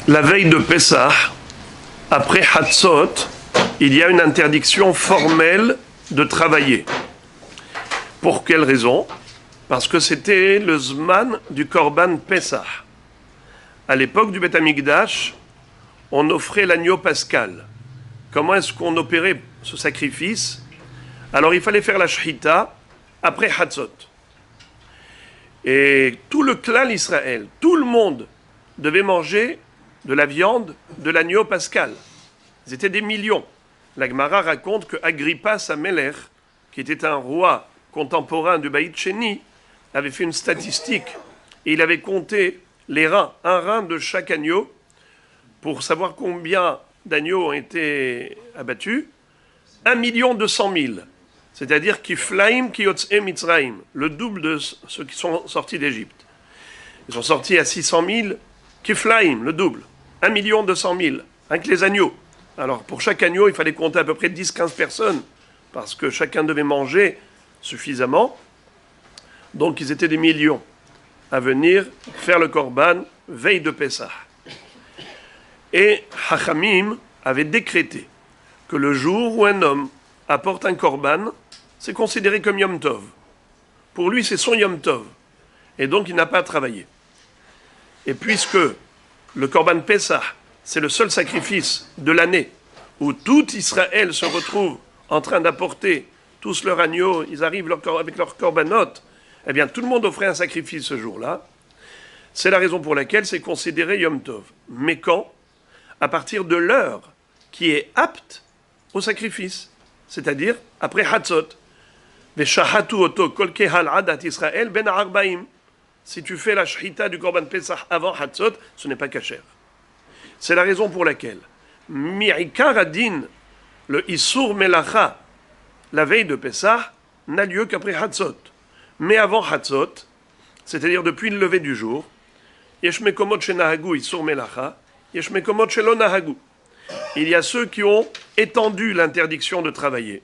La veille de Pessah, après Hatzot, il y a une interdiction formelle de travailler. Pour quelle raison? Parce que c'était le Zman du Korban Pessah. À l'époque du Beth Amikdash, on offrait l'agneau pascal. Comment est-ce qu'on opérait ce sacrifice? Alors il fallait faire la Shechita après Hatzot. Et tout le clan Israël, tout le monde devait manger de la viande de l'agneau pascal. Ils étaient des millions. La Gemara raconte que Agrippa Sameler, qui était un roi contemporain du Baït Sheni, avait fait une statistique et il avait compté les reins, un rein de chaque agneau, pour savoir combien d'agneaux ont été abattus. 1 200 000. C'est-à-dire Kiflaim Kiyotzei Mitzraim, le double de ceux qui sont sortis d'Égypte. Ils sont sortis à 600 000, Kiflaim, le double. 1 200 000, avec les agneaux. Alors pour chaque agneau, il fallait compter à peu près 10-15 personnes, parce que chacun devait manger suffisamment. Donc ils étaient des millions à venir faire le Korban veille de Pessah. Et Hachamim avait décrété que le jour où un homme apporte un Korban, c'est considéré comme Yom Tov. Pour lui, c'est son Yom Tov. Et donc, il n'a pas à travailler. Et puisque le Korban Pessah, c'est le seul sacrifice de l'année où tout Israël se retrouve en train d'apporter tous leurs agneaux, ils arrivent avec leurs korbanot, eh bien, tout le monde offrait un sacrifice ce jour-là. C'est la raison pour laquelle c'est considéré Yom Tov. Mais quand? À partir de l'heure qui est apte au sacrifice, c'est-à-dire après Hatzot. Veshahatu oto kol kehal adat Israël ben arbaim. Si tu fais la shechita du Korban Pesach avant Hatzot, ce n'est pas kasher. C'est la raison pour laquelle Mi'ikar adin, le Isur Melacha, la veille de Pesach, n'a lieu qu'après Hatzot. Mais avant Hatzot, c'est-à-dire depuis le lever du jour, Yesh mekomot shenahagu Isur Melacha, Yesh mekomot shelo nahagu. Il y a ceux qui ont étendu l'interdiction de travailler,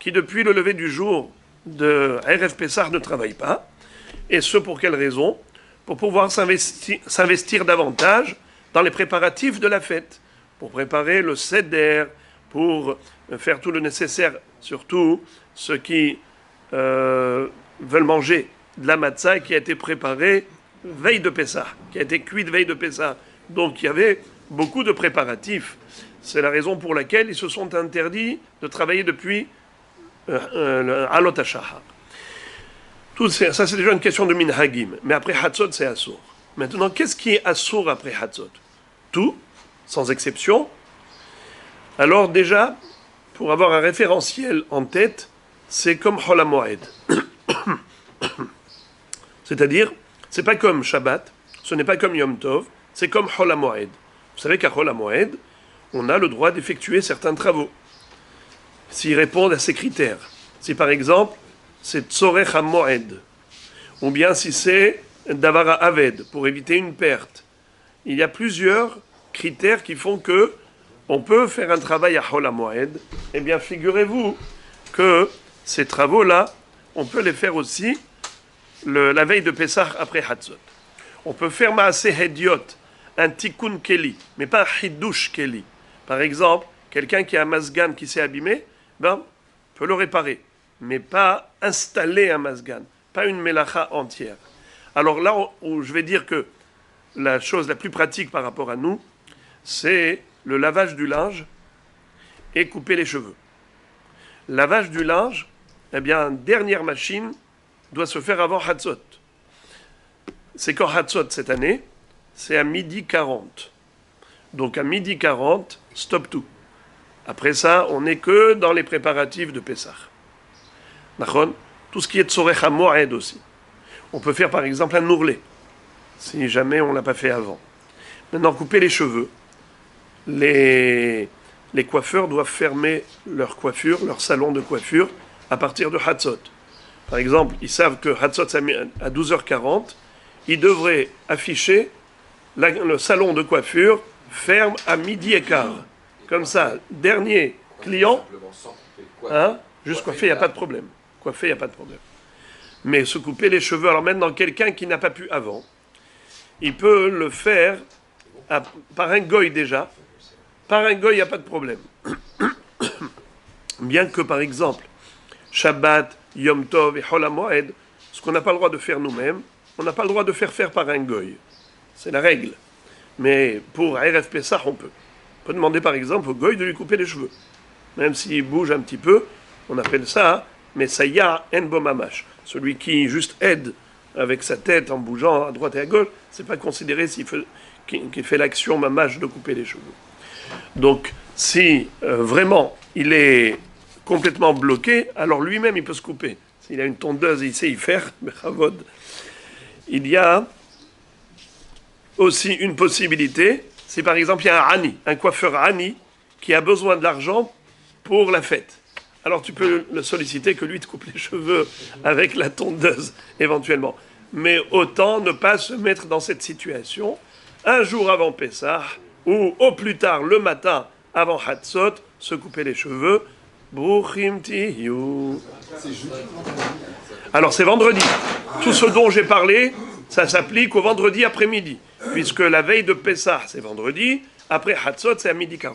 qui depuis le lever du jour de Erev Pessah ne travaillent pas. Et ce pour quelle raison? Pour pouvoir s'investir davantage dans les préparatifs de la fête, pour préparer le seder, pour faire tout le nécessaire, surtout ceux qui veulent manger de la matzah qui a été préparée veille de Pessah, qui a été cuite veille de Pessah. Donc il y avait beaucoup de préparatifs. C'est la raison pour laquelle ils se sont interdits de travailler depuis Alot HaShahar. Tout ça, c'est déjà une question de minhagim. Mais après Hatzot, c'est Assour. Maintenant, qu'est-ce qui est Assour après Hatzot? Tout, sans exception. Alors déjà, pour avoir un référentiel en tête, c'est comme Chol HaMoed. C'est-à-dire, c'est pas comme Shabbat, ce n'est pas comme Yom Tov, c'est comme Chol HaMoed. Vous savez qu'à Chol HaMoed, on a le droit d'effectuer certains travaux, s'ils répondent à ces critères. Si par exemple, c'est Tzorech HaMoed, ou bien si c'est Davara Aved, pour éviter une perte. Il y a plusieurs critères qui font que on peut faire un travail à Chol HaMoed. Eh bien, figurez-vous que ces travaux-là, on peut les faire aussi la veille de Pessah après Hatzot. On peut faire Maaseh Hediot, un Tikkun Keli, mais pas un Hidush Keli. Par exemple, quelqu'un qui a un masgan qui s'est abîmé, peut le réparer, mais pas installer un masgan, pas une melacha entière. Alors là où je vais dire que la chose la plus pratique par rapport à nous, c'est le lavage du linge et couper les cheveux. Lavage du linge, eh bien, dernière machine doit se faire avant Hatzot. C'est quand Hatzot cette année, c'est à 12h40. Donc à 12h40, stop tout. Après ça, on n'est que dans les préparatifs de Pessah. Nachon, tout ce qui est Tzorech HaMoed aussi. On peut faire par exemple un ourlet, si jamais on ne l'a pas fait avant. Maintenant, couper les cheveux. Les coiffeurs doivent fermer leur coiffure, leur salon de coiffure, à partir de Hatzot. Par exemple, ils savent que Hatzot à 12h40, ils devraient afficher le salon de coiffure ferme à 12h15. Comme ça, dernier client, juste coiffer, il n'y a pas de problème. Coiffer, il n'y a pas de problème. Mais se couper les cheveux, alors maintenant, quelqu'un qui n'a pas pu avant, il peut le faire par un goy déjà, par un goy, il n'y a pas de problème. Bien que, par exemple, Shabbat, Yom Tov et Hol HaMoed, ce qu'on n'a pas le droit de faire nous-mêmes, on n'a pas le droit de faire par un goy. C'est la règle. Mais pour Erev Pessah, on peut. On peut demander, par exemple, au goy de lui couper les cheveux. Même s'il bouge un petit peu, on appelle ça Messaya En Bomamash. Celui qui juste aide avec sa tête en bougeant à droite et à gauche, c'est pas considéré qu'il fait l'action mamash de couper les cheveux. Donc, si vraiment il est complètement bloqué, alors lui-même il peut se couper. S'il a une tondeuse et il sait y faire, il y a aussi une possibilité, si par exemple il y a un coiffeur Hani, qui a besoin de l'argent pour la fête. Alors tu peux le solliciter que lui te coupe les cheveux avec la tondeuse, éventuellement. Mais autant ne pas se mettre dans cette situation un jour avant Pessah, ou au plus tard le matin avant Hatzot, se couper les cheveux. Bruchim tiyu. Alors c'est vendredi. Tout ce dont j'ai parlé, ça s'applique au vendredi après-midi, puisque la veille de Pessah c'est vendredi, après Hatzot c'est à 12h40.